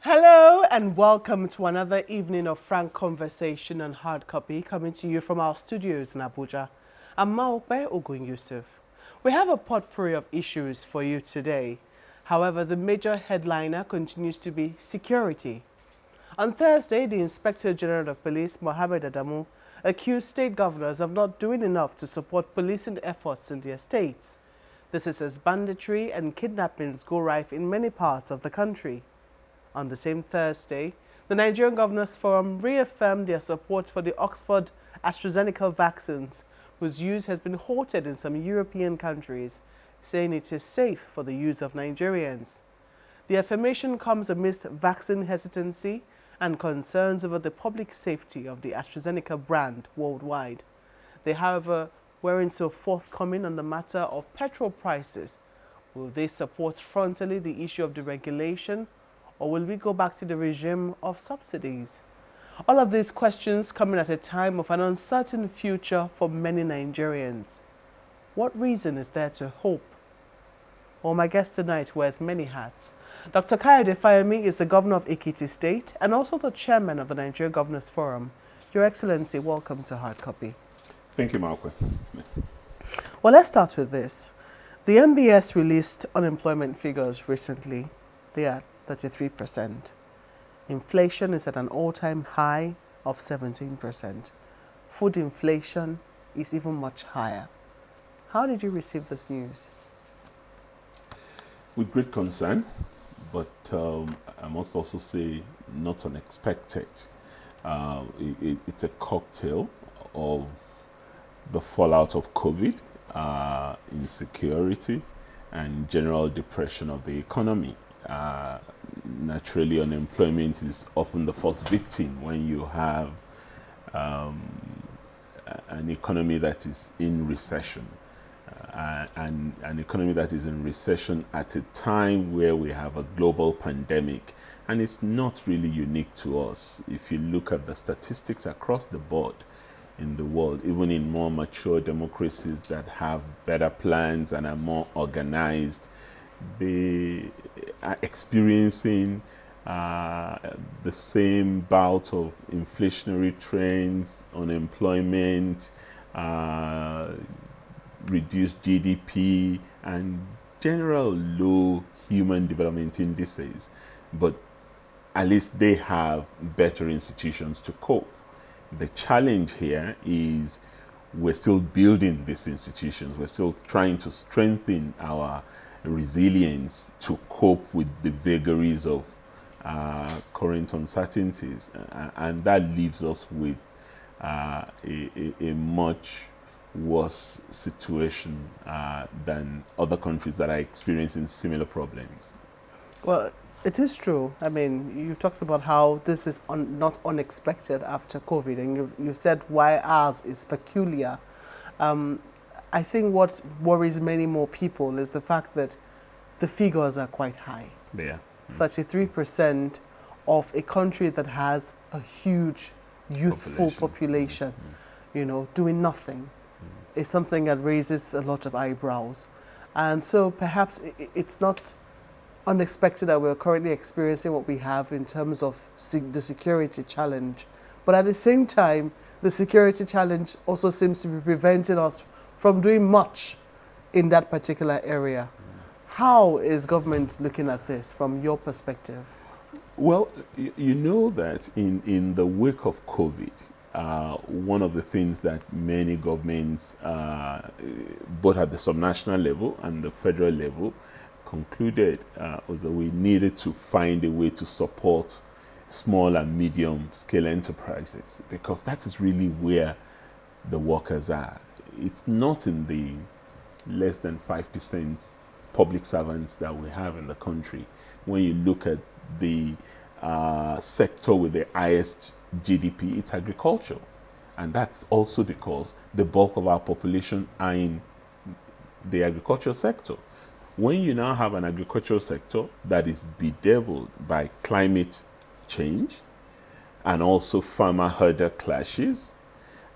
Hello and welcome to another evening of frank conversation on hard copy coming to you from our studios in Abuja. I'm Maokbe Ogun Yusuf. We have a potpourri of issues for you today. However, the major headliner continues to be security. On Thursday, the Inspector General of Police, Mohammed Adamu, accused state governors of not doing enough to support policing efforts in their states. This is as banditry and kidnappings go rife in many parts of the country. On the same Thursday, the Nigerian Governors Forum reaffirmed their support for the Oxford AstraZeneca vaccines, whose use has been halted in some European countries, saying it is safe for the use of Nigerians. The affirmation comes amidst vaccine hesitancy and concerns over the public safety of the AstraZeneca brand worldwide. They, however, weren't so forthcoming on the matter of petrol prices. Will they support frontally the issue of deregulation, or will we go back to the regime of subsidies? All of these questions coming at a time of an uncertain future for many Nigerians. What reason is there to hope? Well, my guest tonight wears many hats. Dr. Kayode Fayemi is the governor of Ekiti State and also the chairman of the Nigerian Governors Forum. Your Excellency, welcome to Hard Copy. Thank you, Malcolm. Well, let's start with this. The MBS released unemployment figures recently. They are 33%. Inflation is at an all-time high of 17%. Food inflation is even much higher. How did you receive this news? With great concern, but I must also say not unexpected. It's a cocktail of the fallout of COVID, insecurity, and general depression of the economy. Naturally, unemployment is often the first victim when you have an economy that is in recession. And an economy that is in recession at a time where we have a global pandemic. And it's not really unique to us. If you look at the statistics across the board in the world, even in more mature democracies that have better plans and are more organized, they are experiencing the same bout of inflationary trends, unemployment, reduced GDP, and general low human development indices. But at least they have better institutions to cope. The challenge here is we're still building these institutions. We're still trying to strengthen our resilience to cope with the vagaries of current uncertainties. And that leaves us with a much worse situation than other countries that are experiencing similar problems. Well, it is true. I mean, you talked about how this is not unexpected after COVID, and you said why ours is peculiar. I think what worries many more people is the fact that the figures are quite high. Yeah. 33% of a country that has a huge youthful population, doing nothing. Is something that raises a lot of eyebrows. And so perhaps it's not unexpected that we're currently experiencing what we have in terms of the security challenge. But at the same time, the security challenge also seems to be preventing us from doing much in that particular area. How is government looking at this from your perspective? Well, you know that in the wake of COVID, one of the things that many governments, both at the subnational level and the federal level, concluded was that we needed to find a way to support small and medium scale enterprises, because that is really where the workers are. It's not in the less than 5% public servants that we have in the country. When you look at the sector with the highest GDP, it's agriculture. And that's also because the bulk of our population are in the agricultural sector. When you now have an agricultural sector that is bedeviled by climate change and also farmer-herder clashes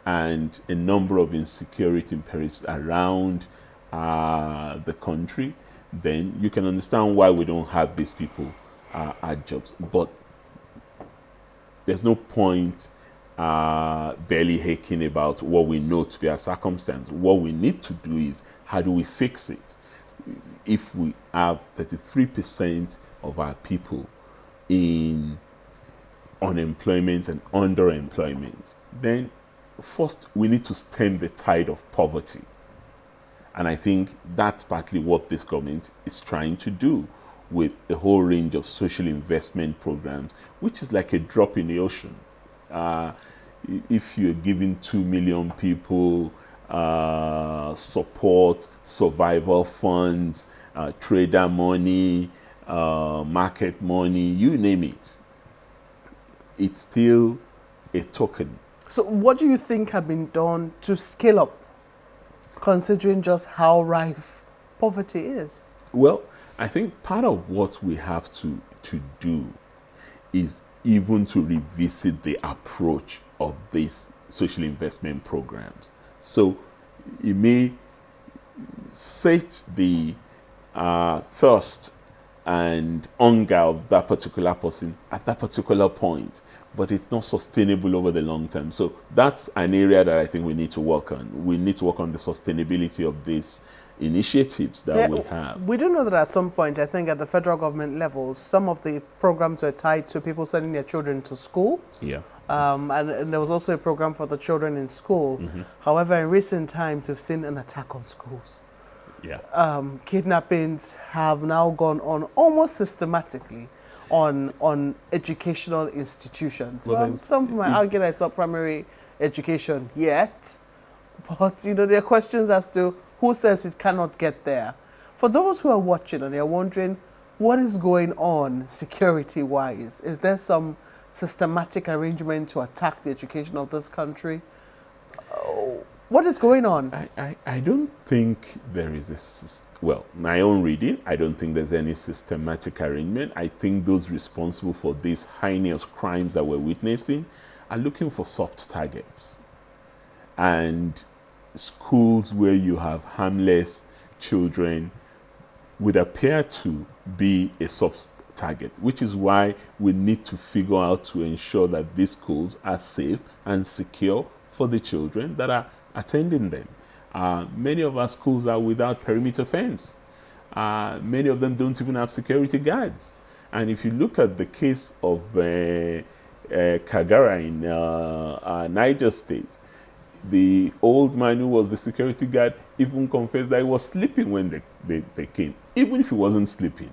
and a number of insecurity imperatives around the country, then you can understand why we don't have these people at jobs. But there's no point barely aching about what we know to be a circumstance. What we need to do is, how do we fix it? If we have 33% of our people in unemployment and underemployment, then first we need to stem the tide of poverty. And I think that's partly what this government is trying to do with a whole range of social investment programs, which is like a drop in the ocean. If you're giving 2 million people support, survival funds, trader money, market money, you name it, it's still a token. So what do you think have been done to scale up, considering just how rife poverty is? Well, I think part of what we have to do is even to revisit the approach of these social investment programs. So it may set the thirst and hunger of that particular person at that particular point, but it's not sustainable over the long term. So that's an area that I think we need to work on. We need to work on the sustainability of these initiatives that we have. We do know that at some point, I think at the federal government level, some of the programs were tied to people sending their children to school. Yeah. And there was also a program for the children in school. However, in recent times, we've seen an attack on schools. Yeah. Kidnappings have now gone on almost systematically on educational institutions. Well, some might argue that it's not primary education yet, but there are questions as to who says it cannot get there. For those who are watching and they're wondering what is going on security-wise, is there some systematic arrangement to attack the education of this country? What is going on? I don't think there is my own reading, I don't think there's any systematic arrangement. I think those responsible for these heinous crimes that we're witnessing are looking for soft targets. And schools where you have harmless children would appear to be a soft target, which is why we need to figure out to ensure that these schools are safe and secure for the children that are attending them. Many of our schools are without perimeter fence. Many of them don't even have security guards. And if you look at the case of Kagara in Niger State, the old man who was the security guard even confessed that he was sleeping when they came. Even if he wasn't sleeping,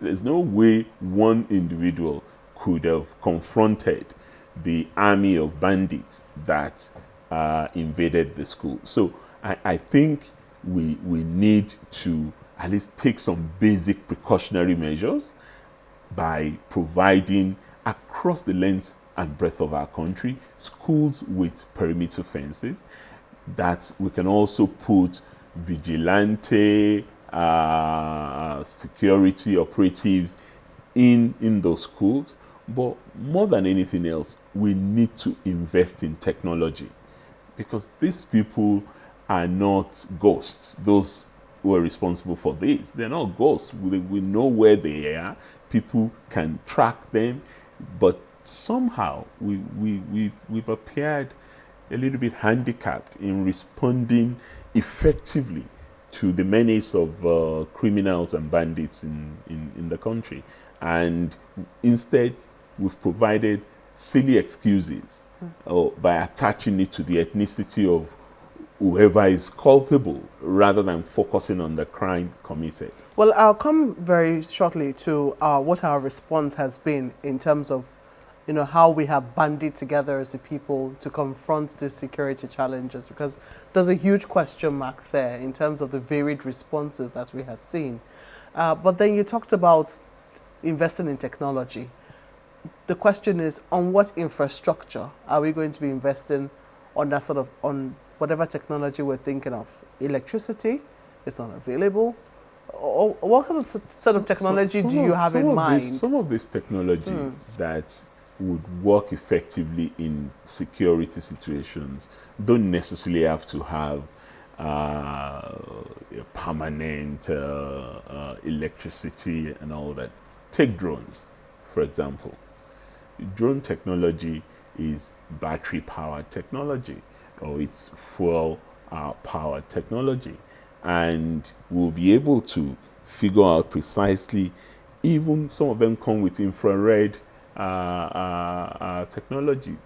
there's no way one individual could have confronted the army of bandits that invaded the school. So I think we need to at least take some basic precautionary measures by providing across the length and breadth of our country schools with perimeter fences, that we can also put vigilante security operatives in those schools. But more than anything else, we need to invest in technology, because these people are not ghosts. Those who are responsible for this, they're not ghosts. We know where they are. People can track them, but somehow we've appeared a little bit handicapped in responding effectively to the menace of criminals and bandits in the country. And instead, we've provided silly excuses by attaching it to the ethnicity of whoever is culpable rather than focusing on the crime committed. Well, I'll come very shortly to what our response has been in terms of how we have banded together as a people to confront these security challenges, because there's a huge question mark there in terms of the varied responses that we have seen. But then you talked about investing in technology. The question is, on what infrastructure are we going to be investing on that on whatever technology we're thinking of? Electricity is not available. Or what kind of sort of technology do you have in mind? Some of this technology that would work effectively in security situations don't necessarily have to have permanent electricity and all that. Take drones, for example. Drone technology is battery-powered technology, or it's fuel-powered technology. And we'll be able to figure out precisely, even some of them come with infrared technology,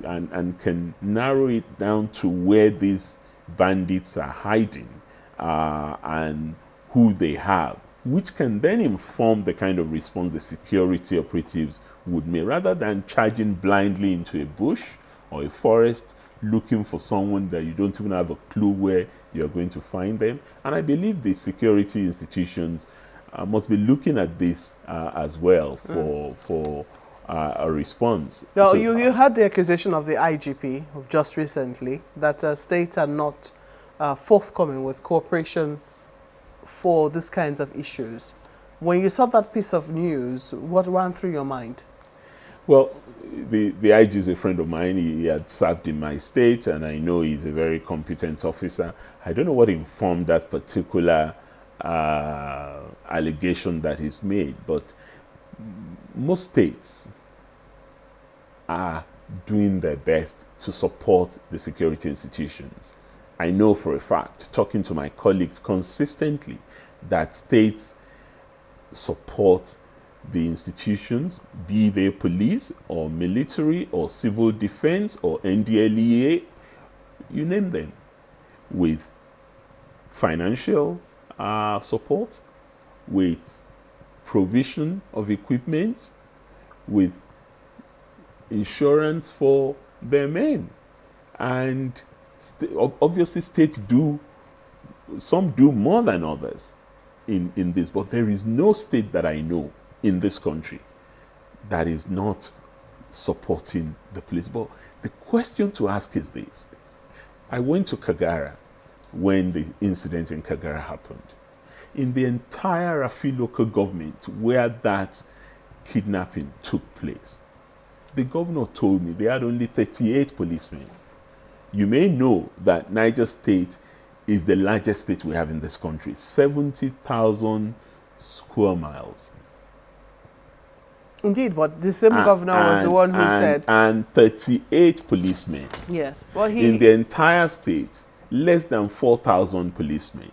and can narrow it down to where these bandits are hiding and who they have, which can then inform the kind of response the security operatives would make, rather than charging blindly into a bush or a forest looking for someone that you don't even have a clue where you're going to find them. And I believe the security institutions must be looking at this as well for a response. Now, So, you had the accusation of the IGP of just recently that states are not forthcoming with cooperation for these kinds of issues. When you saw that piece of news, what ran through your mind? well, the IG is a friend of mine. He had served in my state, and I know he's a very competent officer. I don't know what informed that particular allegation that he's made, but most states are doing their best to support the security institutions. I know for a fact, talking to my colleagues consistently, that states support the institutions, be they police or military or civil defense or NDLEA, you name them, with financial support, with provision of equipment, with insurance for their men. And obviously states do, some do more than others in this, but there is no state that I know in this country that is not supporting the police. But the question to ask is this. I went to Kagara when the incident in Kagara happened. In the entire Rafi local government where that kidnapping took place, the governor told me they had only 38 policemen. You may know that Niger State is the largest state we have in this country, 70,000 square miles. Indeed, but the same governor was the one who said... And 38 policemen. Yes. Well, in the entire state, less than 4,000 policemen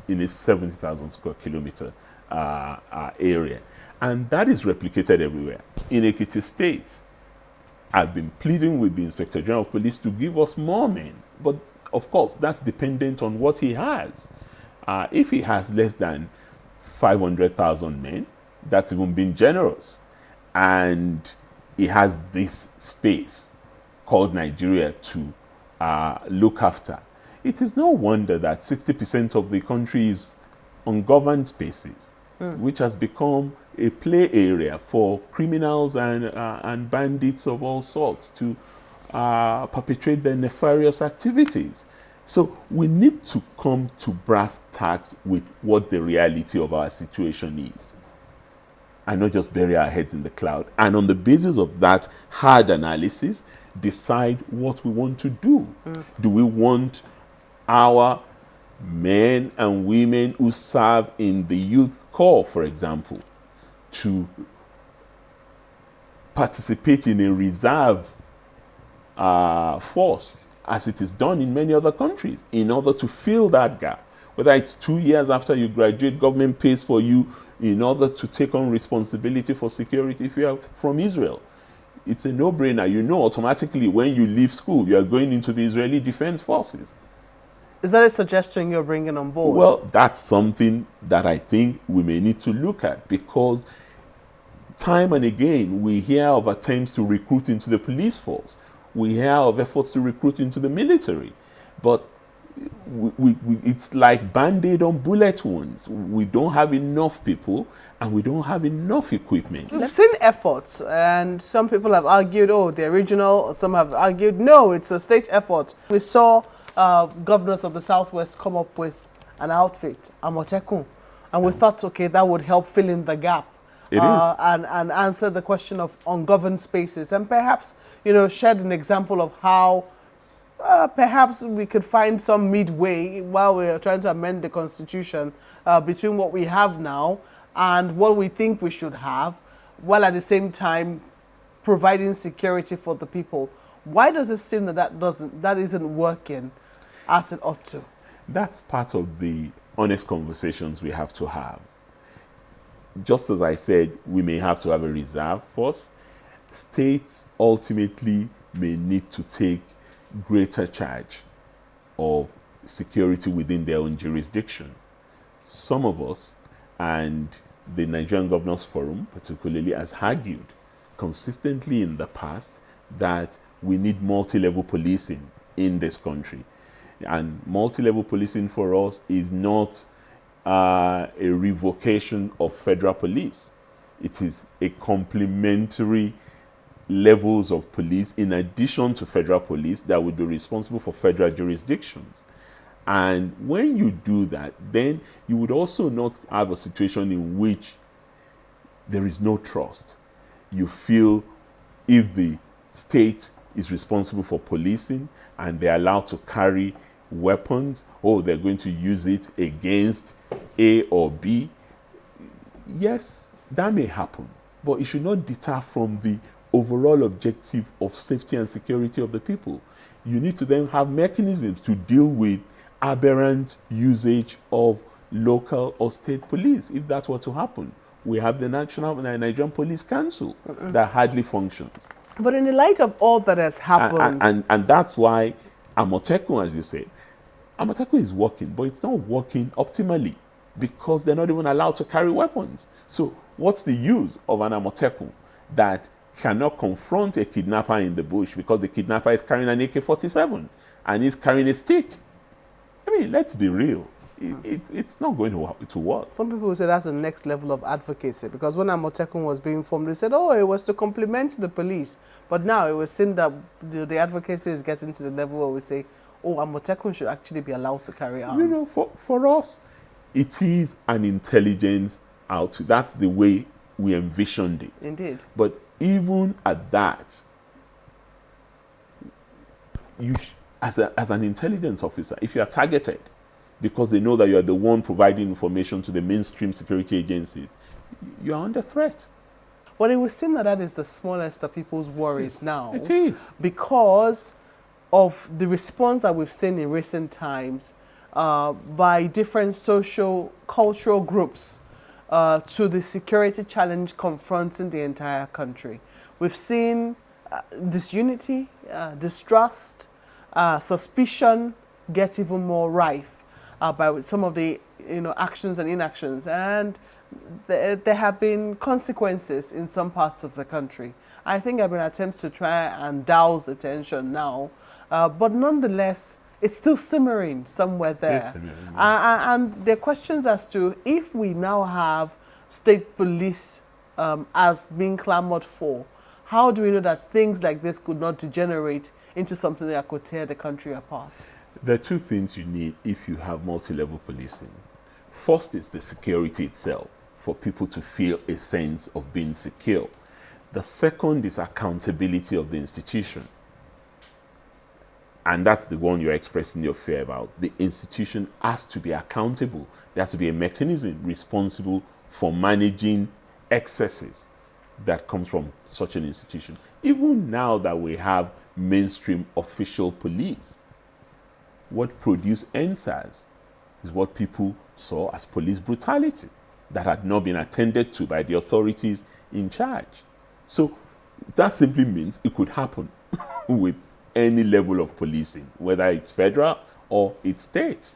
in a 70,000 square kilometer area. And that is replicated everywhere. In Ekiti State, I've been pleading with the Inspector General of Police to give us more men. But of course, that's dependent on what he has. If he has less than 500,000 men, that's even been generous. And he has this space called Nigeria to look after. It is no wonder that 60% of the country is ungoverned spaces, which has become a play area for criminals and bandits of all sorts to perpetrate their nefarious activities. So we need to come to brass tacks with what the reality of our situation is, and not just bury our heads in the cloud. And on the basis of that hard analysis, decide what we want to do. Do we want our men and women who serve in the youth corps, for example, to participate in a reserve force, as it is done in many other countries, in order to fill that gap? Whether it's 2 years after you graduate, government pays for you in order to take on responsibility for security. If you are from Israel, it's a no-brainer. You know automatically when you leave school, you are going into the Israeli Defense Forces. Is that a suggestion you're bringing on board? Well, that's something that I think we may need to look at, because time and again we hear of attempts to recruit into the police force. We hear of efforts to recruit into the military. But it's like Band-Aid on bullet wounds. We don't have enough people and we don't have enough equipment. We've seen efforts, and some people have argued, oh, they're regional. Some have argued, no, it's a state effort. We saw governors of the Southwest come up with an outfit, Amotekun, and we thought, okay, that would help fill in the gap. And answer the question of ungoverned spaces, and perhaps, you know, shed an example of how perhaps we could find some midway while we're trying to amend the constitution between what we have now and what we think we should have, while at the same time providing security for the people. Why does it seem that that isn't working as it ought to? That's part of the honest conversations we have to have. Just as I said, we may have to have a reserve force. States ultimately may need to take greater charge of security within their own jurisdiction. Some of us, and the Nigerian Governors Forum particularly, has argued consistently in the past that we need multi-level policing in this country. And multi-level policing for us is not a revocation of federal police. It is a complementary levels of police in addition to federal police that would be responsible for federal jurisdictions. And when you do that, then you would also not have a situation in which there is no trust. You feel if the state is responsible for policing and they're allowed to carry weapons, or they're going to use it against A or B, yes, that may happen. But it should not deter from the overall objective of safety and security of the people. You need to then have mechanisms to deal with aberrant usage of local or state police, if that were to happen. We have the Nigerian Police Council that hardly functions. But in the light of all that has happened... And that's why Amotekun, as you said, Amotekun is working, but it's not working optimally because they're not even allowed to carry weapons. So what's the use of an Amotekun that cannot confront a kidnapper in the bush because the kidnapper is carrying an AK-47 and he's carrying a stick? I mean, let's be real. It's not going to work. Some people say that's the next level of advocacy, because when Amotekun was being formed, they said, oh, it was to complement the police. But now it would seem that the advocacy is getting to the level where we say, oh, Amotekun should actually be allowed to carry arms. You know, for us, it is an intelligence out. That's the way we envisioned it. Indeed. But even at that, you, as an intelligence officer, if you are targeted because they know that you are the one providing information to the mainstream security agencies, you are under threat. Well, it would seem that that is the smallest of people's worries now. It is. Because of the response that we've seen in recent times by different social, cultural groups to the security challenge confronting the entire country. We've seen disunity, distrust, suspicion get even more rife by some of the actions and inactions, and there have been consequences in some parts of the country. I think there have been attempts to try and douse the tension now, but nonetheless, it's still simmering somewhere there. And there are questions as to if we now have state police as being clamored for, how do we know that things like this could not degenerate into something that could tear the country apart? There are two things you need if you have multi-level policing. First is the security itself, for people to feel a sense of being secure. The second is accountability of the institution. And that's the one you're expressing your fear about. The institution has to be accountable. There has to be a mechanism responsible for managing excesses that comes from such an institution. Even now that we have mainstream official police, what produced NSAS is what people saw as police brutality that had not been attended to by the authorities in charge. So that simply means it could happen with any level of policing, whether it's federal or it's state.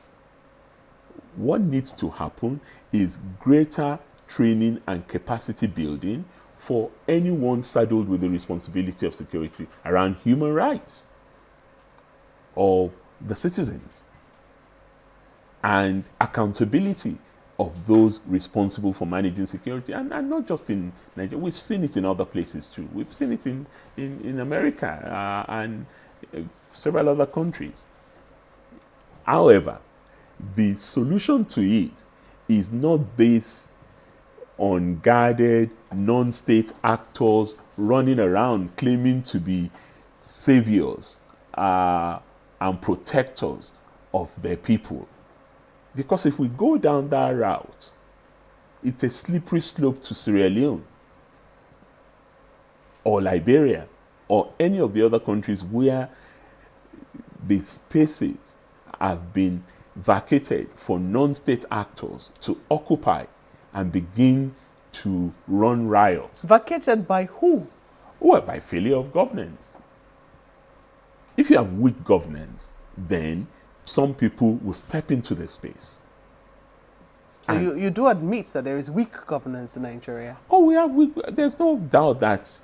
What needs to happen is greater training and capacity building for anyone saddled with the responsibility of security around human rights of the citizens and accountability of those responsible for managing security, and not just in Nigeria. We've seen it in other places too. We've seen it in America and several other countries. However, the solution to it is not based on guarded non-state actors running around claiming to be saviors and protectors of their people. Because if we go down that route, it's a slippery slope to Sierra Leone or Liberia or any of the other countries where the spaces have been vacated for non-state actors to occupy and begin to run riots. Vacated by who? Well, by failure of governance. If you have weak governance, then some people will step into the space. So you do admit that there is weak governance in Nigeria? Oh, we have weak. There's no doubt that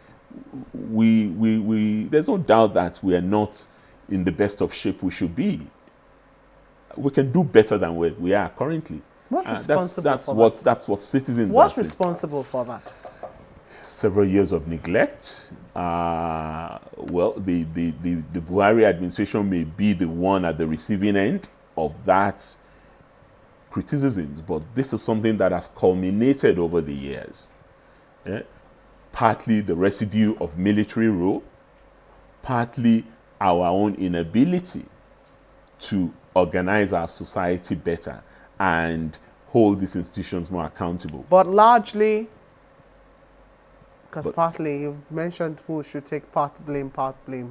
there's no doubt that we are not in the best of shape we should be. We can do better than where we are currently. What's responsible for that? That's what citizens What's are saying. responsible for that? Several years of neglect. Well, the Buhari administration may be the one at the receiving end of that criticism, but this is something that has culminated over the years. Partly the residue of military rule, partly our own inability to organize our society better and hold these institutions more accountable. But largely, because partly you've mentioned who should take part blame,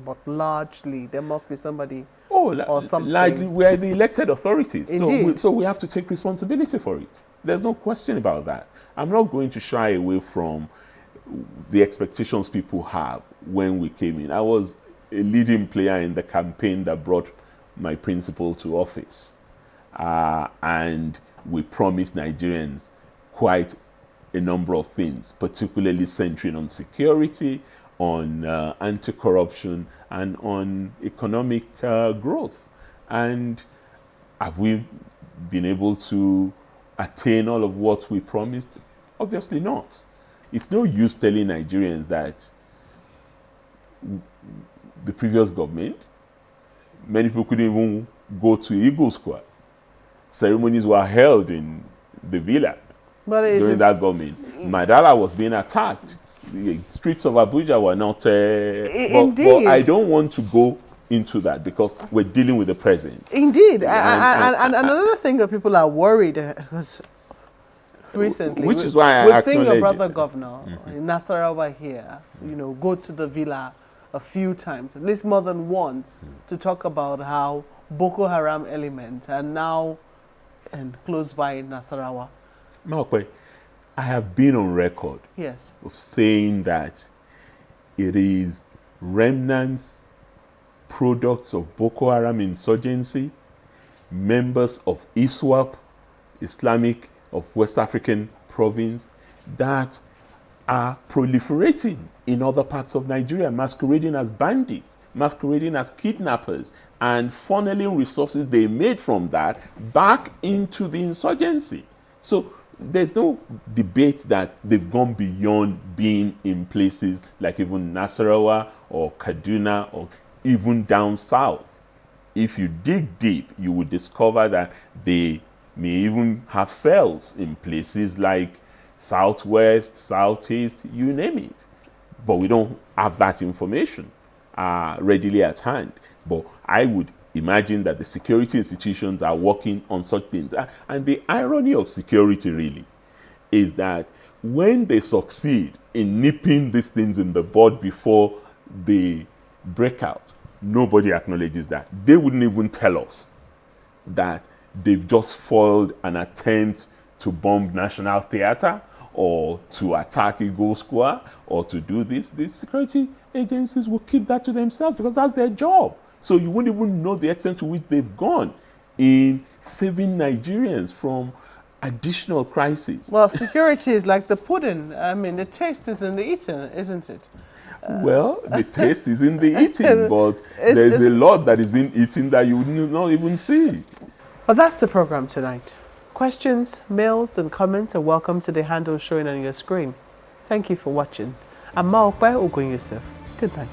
but largely there must be somebody or something. Largely we are the elected authorities. Indeed. So we have to take responsibility for it. There's no question about that. I'm not going to shy away from the expectations people have when we came in. I was a leading player in the campaign that brought my principal to office. And we promised Nigerians quite a number of things, particularly centering on security, on anti-corruption, and on economic growth. And have we been able to attain all of what we promised? Obviously not. It's no use telling Nigerians that the previous government, many people couldn't even go to Eagle Square. Ceremonies were held in the villa during that government. Madala was being attacked. The streets of Abuja were not... Indeed. But I don't want to go into that because we're dealing with the present. Indeed. And another thing that people are worried because recently... Which is why we've seen your brother governor in Nasarawa here, go to the villa a few times, at least more than once, to talk about how Boko Haram elements are now close by Nasarawa. Maokwe, I have been on record of saying that it is remnants, products of Boko Haram insurgency, members of ISWAP, Islamic of West African province, that are proliferating in other parts of Nigeria, masquerading as bandits, masquerading as kidnappers, and funneling resources they made from that back into the insurgency. So there's no debate that they've gone beyond being in places like even Nasarawa or Kaduna or even down south. If you dig deep, you will discover that they may even have cells in places like southwest, southeast, you name it. But we don't have that information readily at hand. But I would imagine that the security institutions are working on such things. And the irony of security really is that when they succeed in nipping these things in the bud before they break out, nobody acknowledges that. They wouldn't even tell us that they've just foiled an attempt to bomb National Theatre or to attack Eagle Square or to do this. The security agencies will keep that to themselves because that's their job. So you wouldn't even know the extent to which they've gone in saving Nigerians from additional crises. Well, security is like the pudding. I mean, the taste is in the eating, isn't it? Well, the taste is in the eating, but there's a lot that is being eaten that you would not even see. Well, that's the program tonight. Questions, mails, and comments are welcome to the handle showing on your screen. Thank you for watching. I'm Maokwe Ogun Yusuf. Good night.